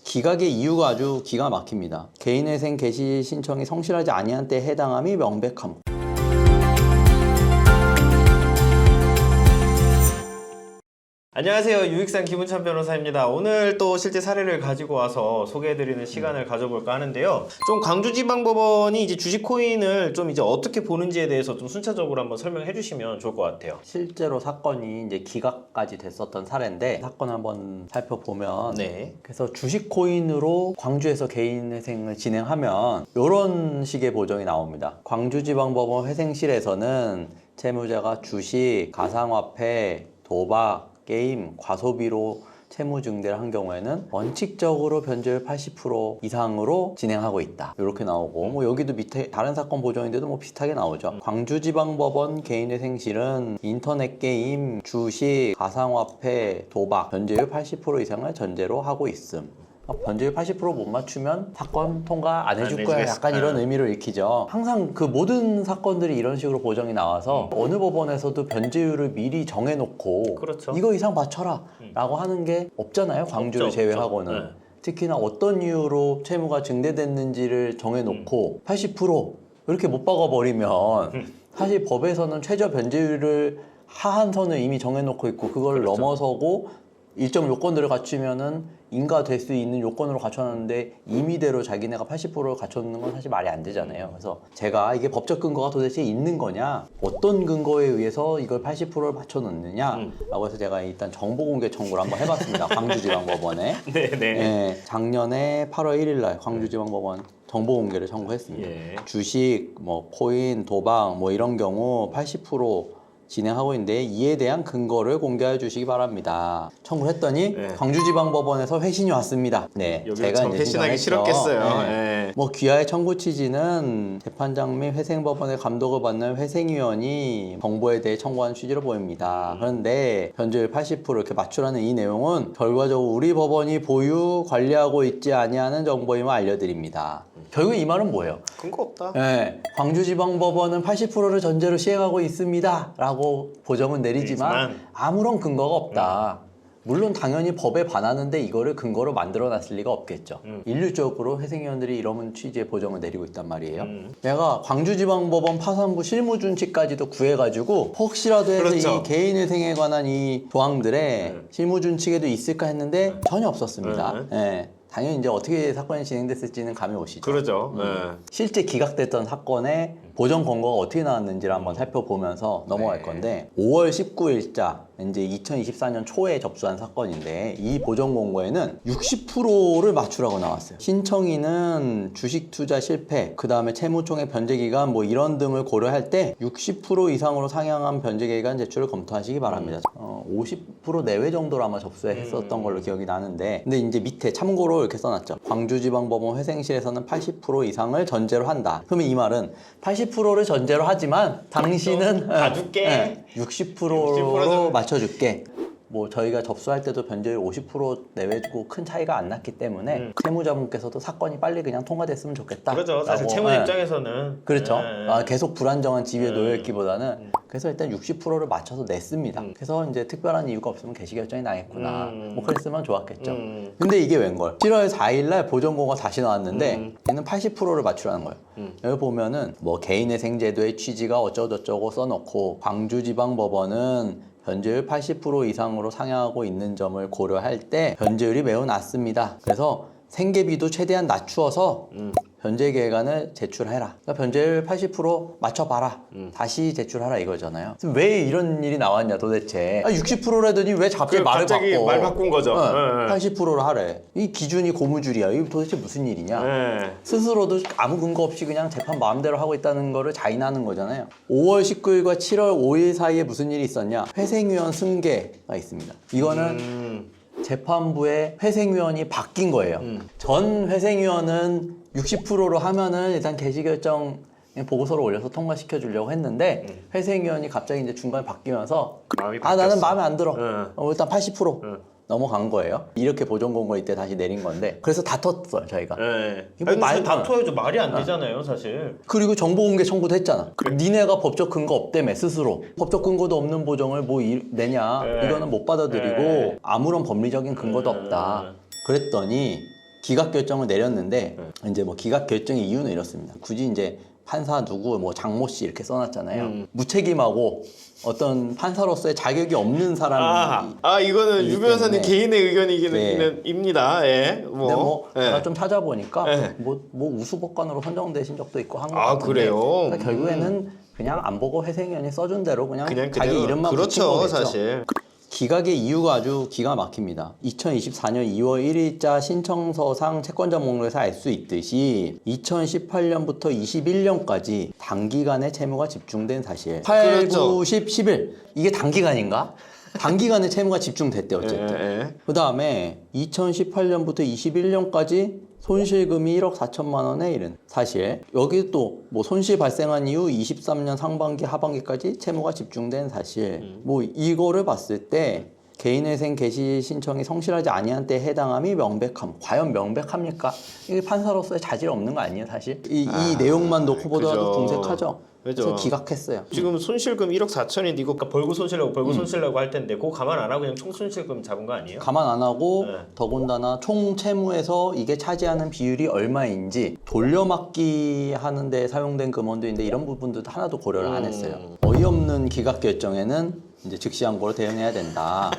기각의 이유가 아주 기가 막힙니다. 개인회생 개시 신청이 성실하지 아니한 때에 해당함이 명백함. 안녕하세요. 유익산 김은찬 변호사입니다. 오늘 또 실제 사례를 가지고 와서 소개해드리는 시간을 가져볼까 하는데요. 좀 광주지방법원이 이제 주식 코인을 좀 이제 어떻게 보는지에 대해서 좀 순차적으로 한번 설명해 주시면 좋을 것 같아요. 실제로 사건이 이제 기각까지 됐었던 사례인데 사건 한번 살펴보면 네. 그래서 주식 코인으로 광주에서 개인회생을 진행하면 이런 식의 보정이 나옵니다. 광주지방법원 회생실에서는 채무자가 주식, 가상화폐, 도박, 게임, 과소비로 채무 증대를 한 경우에는 원칙적으로 변제율 80% 이상으로 진행하고 있다. 이렇게 나오고 뭐 여기도 밑에 다른 사건 보정인데도 뭐 비슷하게 나오죠. 광주지방법원 개인회생실은 인터넷 게임, 주식, 가상화폐, 도박 변제율 80% 이상을 전제로 하고 있음. 변제율 80% 못 맞추면 사건 통과 안 해줄 거야. 약간 이런 의미를 익히죠. 항상 그 모든 사건들이 이런 식으로 보정이 나와서 어느 법원에서도 변제율을 미리 정해놓고 그렇죠. 이거 이상 맞춰라 라고 하는 게 없잖아요. 광주를 없죠, 제외하고는. 없죠. 네. 특히나 어떤 이유로 채무가 증대됐는지를 정해놓고 80% 이렇게 못 박아버리면 사실 법에서는 최저 변제율을 하한선을 이미 정해놓고 있고 그걸 그렇죠. 넘어서고 일정 요건들을 갖추면은 인가될 수 있는 요건으로 갖춰놨는데 임의대로 자기네가 80%를 갖춰놓는 건 사실 말이 안 되잖아요. 그래서 제가 이게 법적 근거가 도대체 있는 거냐, 어떤 근거에 의해서 이걸 80%를 맞춰놓느냐 라고 해서 제가 일단 정보공개 청구를 한번 해봤습니다. 광주지방법원에. 네네. 네, 작년에 8월 1일 날 광주지방법원 정보공개를 청구했습니다. 예. 주식, 뭐 코인, 도박 뭐 이런 경우 80% 진행하고 있는데 이에 대한 근거를 공개해 주시기 바랍니다. 청구를 했더니 네. 광주지방법원에서 회신이 왔습니다. 네, 여기서 회신하기 싫었겠어요. 네. 뭐 귀하의 청구 취지는 재판장 및 회생법원의 감독을 받는 회생위원이 정보에 대해 청구하는 취지로 보입니다. 그런데 변제율 80% 이렇게 맞추라는 이 내용은 결과적으로 우리 법원이 보유 관리하고 있지 아니하는 정보임을 알려드립니다. 결국 이 말은 뭐예요? 근거 없다. 네, 광주지방법원은 80%를 전제로 시행하고 있습니다 라고 보정은 내리지만 아무런 근거가 없다. 물론 당연히 법에 반하는데 이거를 근거로 만들어놨을 리가 없겠죠. 일률적으로 회생위원들이 이런 취지의 보정을 내리고 있단 말이에요. 내가 광주지방법원 파산부 실무준칙까지도 구해가지고 혹시라도 해서 그렇죠. 이 개인회생에 관한 이 조항들에 실무준칙에도 있을까 했는데 전혀 없었습니다. 네. 당연히 이제 어떻게 사건이 진행됐을지는 감이 오시죠. 그러죠. 실제 기각됐던 사건의 보정 권고가 어떻게 나왔는지를 한번 살펴보면서 넘어갈 건데 5월 19일자 이제 2024년 초에 접수한 사건인데 이 보정 권고에는 60%를 맞추라고 나왔어요. 신청인은 주식 투자 실패, 그 다음에 채무총액 변제 기간 뭐 이런 등을 고려할 때 60% 이상으로 상향한 변제 기간 제출을 검토하시기 바랍니다. 50% 내외 정도로 아마 접수했었던 걸로 기억이 나는데 근데 이제 밑에 참고로 이렇게 써놨죠. 광주지방법원 회생실에서는 80% 이상을 전제로 한다. 그러면 이 말은 80%를 전제로 하지만 당신은 다 줄게. 60%로 맞춰줄게. 뭐 저희가 접수할 때도 변제율 50% 내외고 큰 차이가 안 났기 때문에 채무자분께서도 사건이 빨리 그냥 통과됐으면 좋겠다. 그렇죠. 사실 라고, 채무 네. 입장에서는 그렇죠. 계속 불안정한 지위에 놓여있기보다는 그래서 일단 60%를 맞춰서 냈습니다. 그래서 이제 특별한 이유가 없으면 개시 결정이 나겠구나. 뭐 그랬으면 좋았겠죠. 근데 이게 웬걸? 7월 4일날 보정고가 다시 나왔는데 얘는 80%를 맞추라는 거예요. 여기 보면은 뭐 개인회생제도의 취지가 어쩌고저쩌고 써놓고 광주지방법원은 변제율 80% 이상으로 상향하고 있는 점을 고려할 때 변제율이 매우 낮습니다. 그래서 생계비도 최대한 낮추어서 변제 계획안을 제출해라. 그러니까 변제율 80% 맞춰봐라. 다시 제출하라 이거잖아요. 왜 이런 일이 나왔냐 도대체. 60%라더니 왜 갑자기 말을 갑자기 바꿔. 말 바꾼 거죠. 80%로 하래. 이 기준이 고무줄이야. 이거 도대체 무슨 일이냐. 스스로도 아무 근거 없이 그냥 재판 마음대로 하고 있다는 거를 자인하는 거잖아요. 5월 19일과 7월 5일 사이에 무슨 일이 있었냐. 회생위원 승계가 있습니다. 이거는 재판부의 회생위원이 바뀐 거예요. 전 회생위원은 60%로 하면은 일단 개시결정 보고서를 올려서 통과시켜 주려고 했는데 회생위원이 갑자기 이제 중간에 바뀌면서 마음이 나는 바뀌었어. 마음에 안 들어. 일단 80% 넘어간 거예요. 이렇게 보정 권고 이때 다시 내린 건데 그래서 다퉜어요 저희가. 네. 이거 아니, 말- 다투어야죠. 말이 안 되잖아요, 사실. 그리고 정보공개 청구도 했잖아. 니네가 법적 근거 없다며 스스로. 법적 근거도 없는 보정을 뭐 내냐. 네. 이거는 못 받아들이고 네. 아무런 법리적인 근거도 없다. 그랬더니 기각 결정을 내렸는데 이제 뭐 기각 결정의 이유는 이렇습니다. 굳이 이제 판사 누구 뭐 장모 씨 이렇게 써놨잖아요. 무책임하고 어떤 판사로서의 자격이 없는 사람이 이거는 이기 유 변호사님 때문에. 개인의 의견이긴 네. 입니다. 예. 근데 뭐 예. 제가 좀 찾아보니까 네. 뭐 우수법관으로 선정되신 적도 있고 한 것 아, 같은데 그래요? 그러니까 결국에는 그냥 안 보고 회생위원이 써준 대로 그냥 자기 그대로. 이름만 붙인 그렇죠, 거겠죠. 사실. 기각의 이유가 아주 기가 막힙니다. 2024년 2월 1일자 신청서상 채권자 목록에서 알 수 있듯이 2018년부터 21년까지 단기간에 채무가 집중된 사실. 8, 그렇죠. 9, 10, 11. 이게 단기간인가? 단기간에 채무가 집중됐대 어쨌든. 예. 그 다음에 2018년부터 21년까지 손실금이 1억 4천만 원에 이른 사실. 여기 또 뭐 손실 발생한 이후 23년 상반기 하반기까지 채무가 집중된 사실. 뭐 이거를 봤을 때 개인회생 개시 신청이 성실하지 아니한 때에 해당함이 명백함. 과연 명백합니까? 이게 판사로서의 자질 없는 거 아니에요 사실? 이 내용만 놓고 보더라도 그죠. 궁색하죠. 그죠. 그래서 기각했어요. 지금 손실금 1억 4천인데 이거 벌고 손실내고 할 텐데 그거 감안 안 하고 그냥 총 손실금 잡은 거 아니에요? 가만 안 하고 네. 더군다나 총 채무에서 이게 차지하는 비율이 얼마인지 돌려막기 하는데 사용된 금원도인데 이런 부분들도 하나도 고려를 안 했어요. 어이없는 기각 결정에는 이제 즉시항고로 대응해야 된다.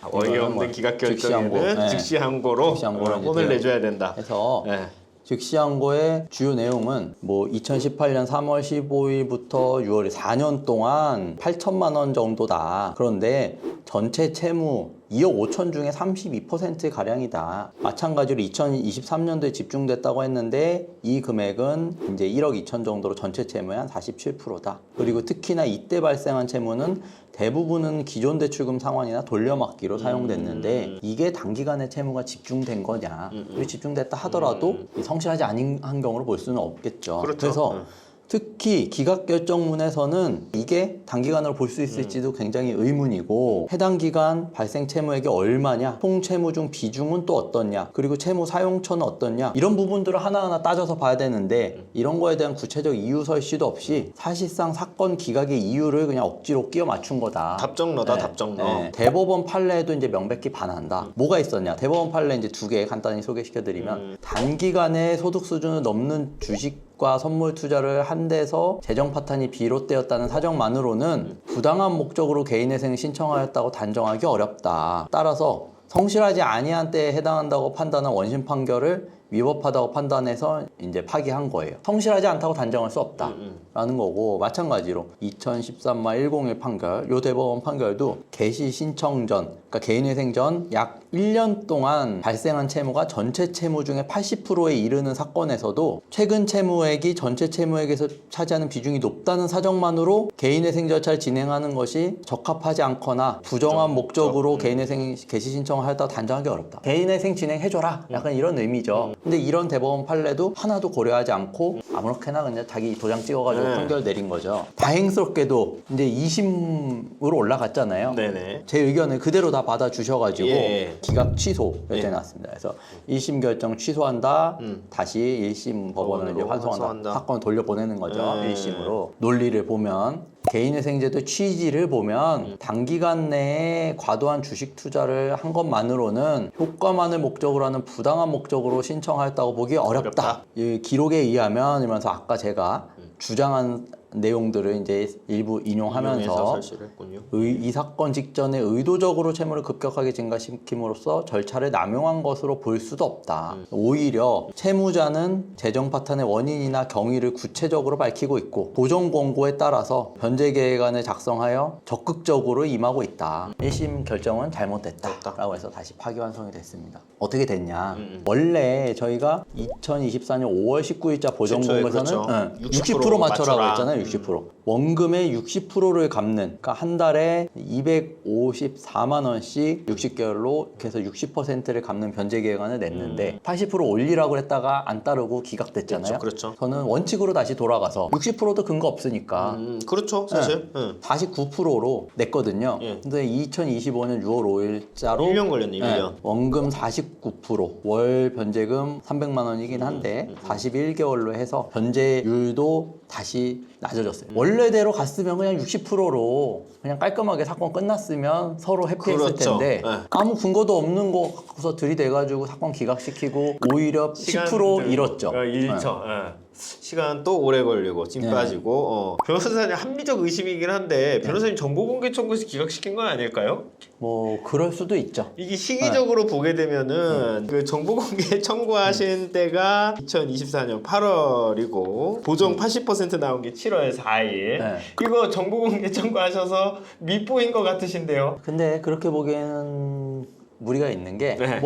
이거는 어이없는 뭐 기각 즉시항고, 결정에는 네. 즉시항고로 즉시항고로 이제 혼을 대응. 내줘야 된다. 해서 네. 즉시항고의 주요 내용은 뭐 2018년 3월 15일부터 6월 4년 동안 8천만 원 정도다. 그런데 전체 채무 2억 5천 중에 32%가량이다. 마찬가지로 2023년도에 집중됐다고 했는데 이 금액은 이제 1억 2천 정도로 전체 채무의 한 47%다. 그리고 특히나 이때 발생한 채무는 대부분은 기존 대출금 상환이나 돌려막기로 사용됐는데 이게 단기간에 채무가 집중된 거냐. 그리고 집중됐다 하더라도 성실하지 않은 경우로 볼 수는 없겠죠. 그렇죠. 그래서 특히 기각결정문에서는 이게 단기간으로 볼 수 있을지도 굉장히 의문이고 해당 기간 발생 채무액이 얼마냐, 총 채무 중 비중은 또 어떻냐, 그리고 채무 사용처는 어떻냐 이런 부분들을 하나하나 따져서 봐야 되는데 이런 거에 대한 구체적 이유 설시도 없이 사실상 사건 기각의 이유를 그냥 억지로 끼워 맞춘 거다. 답정너다, 답정너. 대법원 판례에도 이제 명백히 반한다. 뭐가 있었냐? 대법원 판례 이제 두 개 간단히 소개시켜드리면 단기간에 소득 수준을 넘는 주식과 선물 투자를 한 데서 재정 파탄이 비롯되었다는 사정만으로는 부당한 목적으로 개인회생 신청하였다고 단정하기 어렵다. 따라서 성실하지 아니한 때에 해당한다고 판단한 원심 판결을 위법하다고 판단해서 이제 파기한 거예요. 성실하지 않다고 단정할 수 없다라는 거고 마찬가지로 2013만 101 판결, 요 대법원 판결도 개시 신청 전, 그러니까 개인회생 전 약 1년 동안 발생한 채무가 전체 채무 중에 80%에 이르는 사건에서도 최근 채무액이 전체 채무액에서 차지하는 비중이 높다는 사정만으로 개인회생 절차를 진행하는 것이 적합하지 않거나 부정한 목적으로 개인회생 개시 신청을 하였다고 단정하기 어렵다. 개인회생 진행해줘라. 약간 이런 의미죠. 근데 이런 대법원 판례도 하나도 고려하지 않고 아무렇게나 그냥 자기 도장 찍어가지고 판결 내린 거죠. 다행스럽게도 이제 2심으로 올라갔잖아요. 네네. 제 의견을 그대로 다 받아주셔가지고 예. 기각 취소 결정이 났습니다. 그래서 1심 결정 취소한다. 다시 1심 법원을 이제 법원으로 환송한다. 환송한다. 사건을 돌려보내는 거죠. 1심으로. 논리를 보면 개인회생제도 취지를 보면 단기간 내에 과도한 주식 투자를 한 것만으로는 효과만을 목적으로 하는 부당한 목적으로 신청하였다고 보기 어렵다. 이 기록에 의하면 이러면서 아까 제가 주장한 내용들을 이제 일부 인용하면서 설치를 했군요. 이 사건 직전에 의도적으로 채무를 급격하게 증가시킴으로써 절차를 남용한 것으로 볼 수도 없다. 오히려 채무자는 재정 파탄의 원인이나 경위를 구체적으로 밝히고 있고 보정 공고에 따라서 변제 계획안을 작성하여 적극적으로 임하고 있다. 1심 결정은 잘못됐다라고 해서 다시 파기환송이 됐습니다. 어떻게 됐냐? 원래 저희가 2024년 5월 19일자 보정 공고에서는 그렇죠. 60% 맞춰라고 맞춰라. 했잖아요. 60%. 원금의 60%를 갚는, 그러니까 한 달에 254만 원씩 60개월로 이렇게 해서 60%를 갚는 변제 계획안을 냈는데 80% 올리라고 했다가 안 따르고 기각됐잖아요. 그렇죠. 저는 원칙으로 다시 돌아가서 60%도 근거 없으니까 그렇죠, 사실. 49%로 냈거든요. 예. 근데 2025년 6월 5일자로 1년 걸렸네, 1년. 원금 49%, 월 변제금 300만 원이긴 한데 41개월로 해서 변제율도 다시 낮아졌어요. 원래대로 갔으면 그냥 60%로 그냥 깔끔하게 사건 끝났으면 서로 해피했을 그렇죠. 텐데 네. 아무 근거도 없는 거 갖고서 들이대가지고 사건 기각시키고 오히려 10% 시간들, 잃었죠. 잃죠. 예. 시간 또 오래 걸리고 찜 네. 빠지고 변호사님 합리적 의심이긴 한데 변호사님 정보공개 청구에서 기각시킨 건 아닐까요? 뭐 그럴 수도 있죠. 이게 시기적으로 보게 되면은 그 정보공개 청구하신 때가 2024년 8월이고 보정 80% 나온 게 7월 4일. 네. 이거 정보공개 청구하셔서 미포인 것 같으신데요? 근데 그렇게 보기에는 무리가 있는 게 네.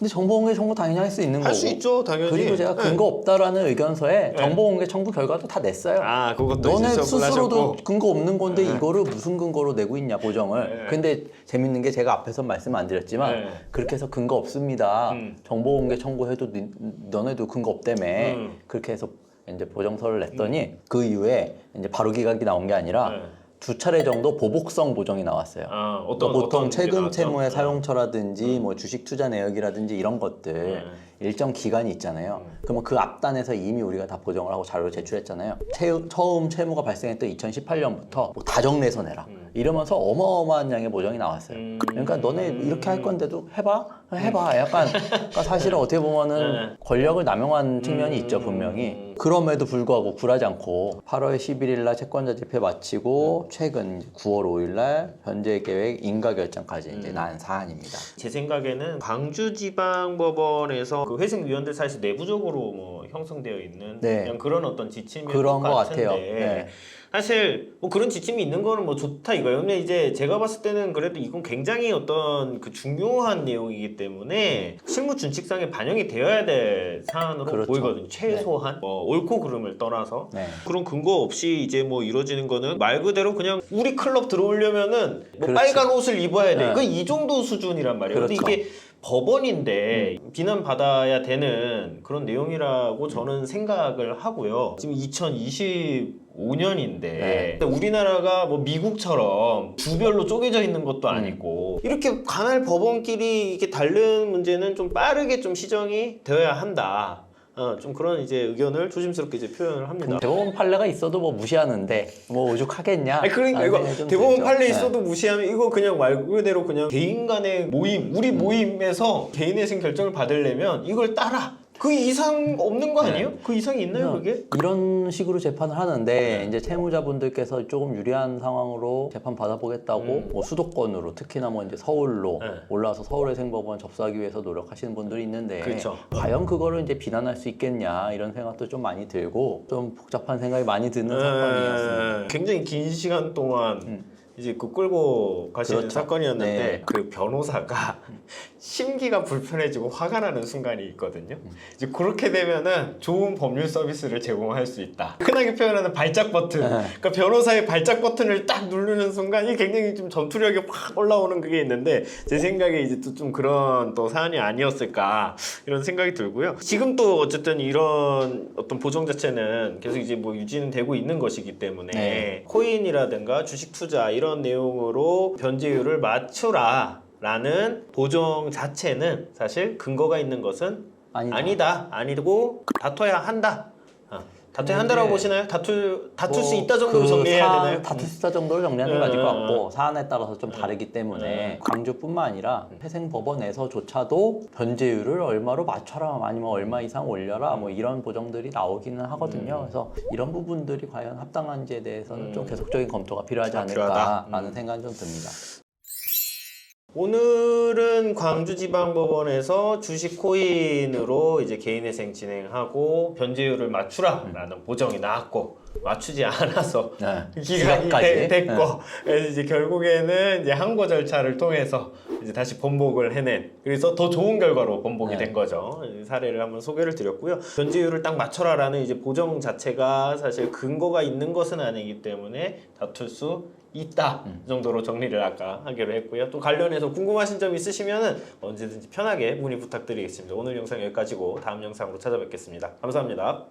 근데 정보공개 청구 당연히 할 수 있는 할 거고 수 있죠, 당연히. 그리고 제가 네. 근거 없다라는 의견서에 네. 정보공개 청구 결과도 다 냈어요. 아, 그것도 너네 이제 스스로도 하셨고. 근거 없는 건데 이거를 무슨 근거로 내고 있냐 보정을. 네. 근데 재밌는 게 제가 앞에서 말씀 안 드렸지만 네. 그렇게 해서 근거 없습니다. 정보공개 청구해도 너네도 근거 없다며. 그렇게 해서 이제 보정서를 냈더니 그 이후에 이제 바로 기각이 나온 게 아니라 네. 2차례 정도 보복성 보정이 나왔어요. 아, 보통 게 최근 나왔죠? 채무의 네. 사용처라든지 뭐 주식 투자 내역이라든지 이런 것들 일정 기간이 있잖아요. 그러면 그 앞단에서 이미 우리가 다 보정을 하고 자료를 제출했잖아요. 처음 채무가 발생했던 2018년부터 뭐 다정내서 내라. 이러면서 어마어마한 양의 보정이 나왔어요. 그러니까 너네 이렇게 할 건데도 해봐? 약간 그러니까 사실은 어떻게 보면은 권력을 남용한 측면이 있죠, 분명히. 그럼에도 불구하고 굴하지 않고 8월 11일 날 채권자 집회 마치고 최근 9월 5일 날 변제 계획 인가 결정까지 이제 난 사안입니다. 제 생각에는 광주지방법원에서 그 회생위원들 사이에서 내부적으로 뭐 형성되어 있는 네. 그냥 그런 어떤 지침일 그런 것 것 같은데 같아요. 네. 사실 뭐 그런 지침이 있는 거는 뭐 좋다 이거예요. 근데 이제 제가 봤을 때는 그래도 이건 굉장히 어떤 그 중요한 내용이기 때문에 실무 준칙상에 반영이 되어야 될 사안으로 그렇죠. 보이거든요. 최소한 뭐 옳고 그름을 떠나서 네. 그런 근거 없이 이제 뭐 이루어지는 거는 말 그대로 그냥 우리 클럽 들어오려면은 뭐 그렇죠. 빨간 옷을 입어야 돼. 네. 그 이 정도 수준이란 말이에요. 근데 그렇죠. 이게 법원인데 비난받아야 되는 그런 내용이라고 저는 생각을 하고요. 지금 2025년인데 네. 우리나라가 뭐 미국처럼 주별로 쪼개져 있는 것도 아니고 이렇게 관할 법원끼리 이렇게 다른 문제는 좀 빠르게 좀 시정이 되어야 한다. 좀 그런 이제 의견을 조심스럽게 이제 표현을 합니다. 대법원 판례가 있어도 뭐 무시하는데 뭐 오죽하겠냐. 아니 그러니까 이거 라는 생각이 좀 대법원 들죠. 판례 네. 있어도 무시하면 이거 그냥 말 그대로 그냥 개인 간의 모임, 우리 모임에서 개인회생 결정을 받으려면 이걸 따라. 그 이상 없는 거 아니에요? 그 이상이 있나요, 그게? 이런 식으로 재판을 하는데 이제 채무자분들께서 조금 유리한 상황으로 재판 받아보겠다고 뭐 수도권으로 특히나 뭐 이제 서울로 올라와서 서울회생법원 접수하기 위해서 노력하시는 분들이 있는데 그렇죠. 과연 그거를 이제 비난할 수 있겠냐 이런 생각도 좀 많이 들고 좀 복잡한 생각이 많이 드는 사건이었습니다. 굉장히 긴 시간 동안 이제 그 끌고 가시는 그렇죠. 사건이었는데 네. 그 변호사가 심기가 불편해지고 화가 나는 순간이 있거든요. 이제 그렇게 되면은 좋은 법률 서비스를 제공할 수 있다. 흔하게 표현하는 발작 버튼. 그러니까 변호사의 발작 버튼을 딱 누르는 순간이 굉장히 좀 전투력이 확 올라오는 그게 있는데 제 생각에 이제 또 좀 그런 또 사안이 아니었을까 이런 생각이 들고요. 지금 또 어쨌든 이런 어떤 보정 자체는 계속 이제 뭐 유지는 되고 있는 것이기 때문에 네. 코인이라든가 주식 투자 이런 내용으로 변제율을 맞추라 라는 보정 자체는 사실 근거가 있는 것은 아니고 다퉈야 한다. 다퉈야 한다라고 보시나요? 다툴 수 있다 정도로 정리해야 되나요? 다툴 수 있다 정도로 정리하는 게 맞을 것 같고 사안에 따라서 좀 다르기 때문에 광주뿐만 아니라 회생법원에서조차도 변제율을 얼마로 맞춰라 아니면 얼마 이상 올려라 뭐 이런 보정들이 나오기는 하거든요. 그래서 이런 부분들이 과연 합당한지에 대해서는 좀 계속적인 검토가 필요하지 않을까라는 생각이 좀 듭니다. 오늘은 광주지방법원에서 주식 코인으로 이제 개인회생 진행하고 변제율을 맞추라라는 보정이 나왔고 맞추지 않아서 기각이 됐고 그래서 이제 결국에는 이제 항고 절차를 통해서 이제 다시 번복을 해낸 그래서 더 좋은 결과로 번복이 된 거죠. 사례를 한번 소개를 드렸고요. 변제율을 딱 맞춰라라는 이제 보정 자체가 사실 근거가 있는 것은 아니기 때문에 다툴 수 있다 정도로 정리를 아까 하기로 했고요. 또 관련해서 궁금하신 점 있으시면 언제든지 편하게 문의 부탁드리겠습니다. 오늘 영상 여기까지고 다음 영상으로 찾아뵙겠습니다. 감사합니다.